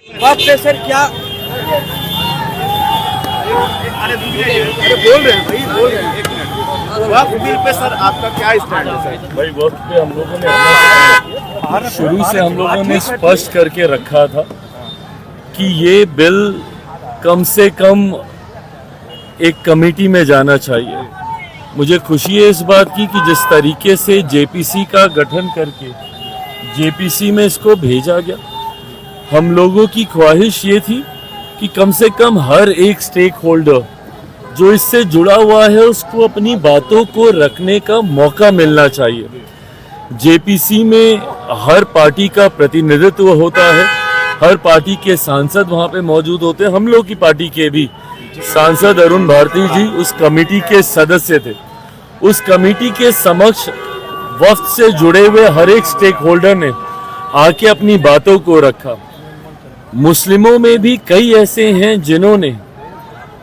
बात पे सर क्या अरे बोल रहे हैं भाई, बोल रहे हैं। वक्फ बिल पे सर आपका क्या स्टैंड है सर? भाई वक्त पे हम लोगों ने शुरू से हम लोगों ने स्पष्ट करके रखा था कि ये बिल कम से कम एक कमेटी में जाना चाहिए। मुझे खुशी है इस बात की कि जिस तरीके से जेपीसी का गठन करके जेपीसी में इसको भेजा गया, हम लोगों की ख्वाहिश ये थी कि कम से कम हर एक स्टेक होल्डर जो इससे जुड़ा हुआ है उसको अपनी बातों को रखने का मौका मिलना चाहिए। जेपीसी में हर पार्टी का प्रतिनिधित्व होता है, हर पार्टी के सांसद वहां पे मौजूद होते हैं। हम लोग की पार्टी के भी सांसद अरुण भारती जी उस कमेटी के सदस्य थे। उस कमेटी के समक्ष वक्त से जुड़े हुए हर एक स्टेक होल्डर ने आके अपनी बातों को रखा। मुस्लिमों में भी कई ऐसे हैं जिन्होंने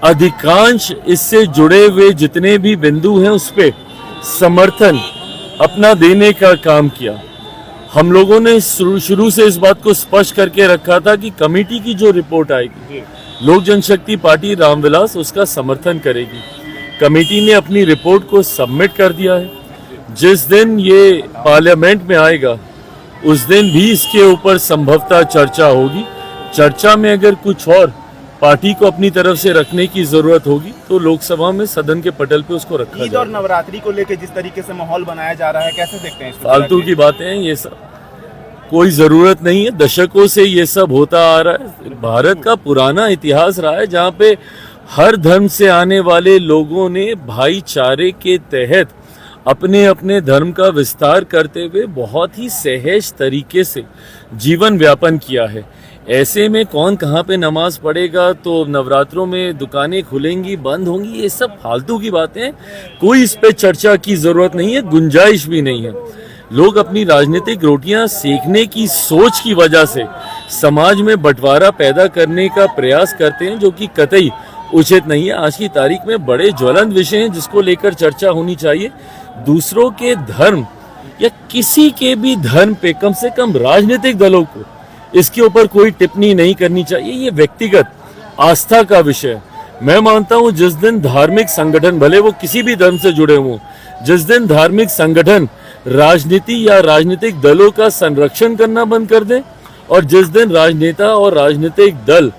अधिकांश इससे जुड़े हुए जितने भी बिंदु हैं उस पे समर्थन अपना देने का काम किया। हम लोगों ने शुरू से इस बात को स्पष्ट करके रखा था कि कमेटी की जो रिपोर्ट आएगी, लोक जनशक्ति पार्टी रामविलास उसका समर्थन करेगी। कमेटी ने अपनी रिपोर्ट को सबमिट कर दिया है। जिस दिन ये पार्लियामेंट में आएगा उस दिन भी इसके ऊपर संभवतः चर्चा होगी। चर्चा में अगर कुछ और पार्टी को अपनी तरफ से रखने की जरूरत होगी तो लोकसभा में सदन के पटल पे उसको रखा जाएगा। ईद और नवरात्रि को लेकर जिस तरीके से माहौल बनाया जा रहा है, कैसे देखते हैं इसको? फालतू की बातें हैं ये सब, कोई जरूरत नहीं है। दशकों से ये सब होता आ रहा है। भारत का पुराना इतिहास रहा है जहाँ पे हर धर्म से आने वाले लोगों ने भाईचारे के तहत अपने अपने धर्म का विस्तार करते हुए बहुत ही सहज तरीके से जीवन व्यापन किया है। ऐसे में कौन कहाँ पे नमाज पढ़ेगा, तो नवरात्रों में दुकानें खुलेंगी बंद होंगी, ये सब फालतू की बातें हैं। कोई इस पे चर्चा की जरूरत नहीं है, गुंजाइश भी नहीं है। लोग अपनी राजनीतिक रोटियां सेकने की सोच की वजह से समाज में बंटवारा पैदा करने का प्रयास करते हैं, जो कि कतई उचित नहीं है। आज की तारीख में बड़े ज्वलंत विषय हैं जिसको लेकर चर्चा होनी चाहिए। दूसरों के धर्म या किसी के भी धर्म पे कम से कम राजनीतिक दलों को इसके ऊपर कोई टिप्पणी नहीं करनी चाहिए। ये व्यक्तिगत आस्था का विषय है। मैं मानता हूं जिस दिन धार्मिक संगठन, भले वो किसी भी धर्म से जुड़े हों, जिस दिन धार्मिक संगठन राजनीति या राजनीतिक दलों का संरक्षण करना बंद कर दें और जिस दिन राजनेता और राजनीतिक दल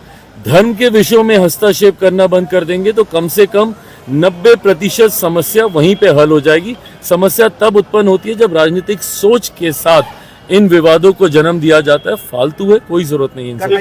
धर्म के विषयों में हस्तक्षेप करना बंद कर देंगे तो कम से कम 90% समस्या वहीं पे हल हो जाएगी। समस्या तब उत्पन्न होती है जब राजनीतिक सोच के साथ इन विवादों को जन्म दिया जाता है। फालतू है, कोई जरूरत नहीं है इनसे।